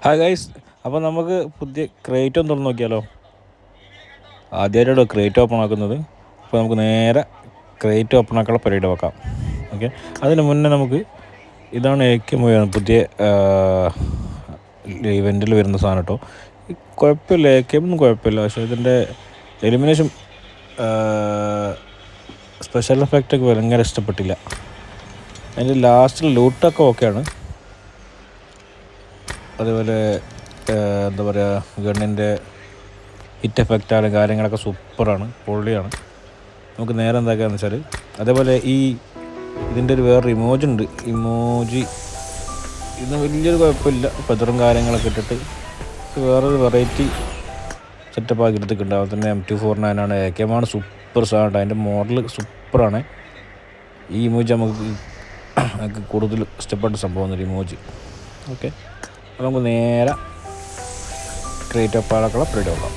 Hi guys, അപ്പോൾ നമുക്ക് പുതിയ ക്രേറ്റ് ഒന്ന് തുറന്ന് നോക്കിയാലോ. ആദ്യമായിട്ടാണ് ക്രേറ്റ് ഓപ്പൺ ആക്കുന്നത്. അപ്പോൾ നമുക്ക് നേരെ ക്രേറ്റ് ഓപ്പൺ ആക്കാനുള്ള പരിപാടി നോക്കാം. ഓക്കെ, അതിന് മുന്നേ നമുക്ക് ഇതാണ് AK-മൂവിയാണ് പുതിയ ഇവൻറ്റിൽ വരുന്ന സാധനം കേട്ടോ. കുഴപ്പമില്ല, AK-ഒന്നും കുഴപ്പമില്ല. പക്ഷേ ഇതിൻ്റെ എലിമിനേഷൻ സ്പെഷ്യൽ എഫക്റ്റൊക്കെ ഭയങ്കര ഇഷ്ടപ്പെട്ടില്ല. അതിൻ്റെ ലാസ്റ്റിൽ ലൂട്ടൊക്കെ ഓക്കെയാണ്. അതേപോലെ എന്താ പറയുക, ഗണ്ണിൻ്റെ ഹിറ്റ് എഫക്റ്റാണ്, കാര്യങ്ങളൊക്കെ സൂപ്പറാണ്, പൊള്ളിയാണ്. നമുക്ക് നേരെ എന്താക്കാന്ന് വെച്ചാൽ, അതേപോലെ ഇതിൻ്റെ ഒരു വേറൊരു ഇമോജി ഉണ്ട്. ഇത് വലിയൊരു കുഴപ്പമില്ല. ഫെദറും കാര്യങ്ങളൊക്കെ ഇട്ടിട്ട് വേറൊരു വെറൈറ്റി സെറ്റപ്പ് ആക്കി എടുത്തിട്ടുണ്ട്. അതുപോലെ തന്നെ M249 ആണ്. AK-മാണ് സൂപ്പർ സാധനം. അതിൻ്റെ മോഡൽ സൂപ്പറാണ്. ഈ ഇമോജി നമുക്ക് കൂടുതൽ ഇഷ്ടപ്പെട്ട സംഭവം ഒരു ഇമോജി. ഓക്കെ, നമുക്ക് നേരെ ക്രിയേറ്റ് അപ്പാളൊക്കെ പരിപാടി നോക്കാം.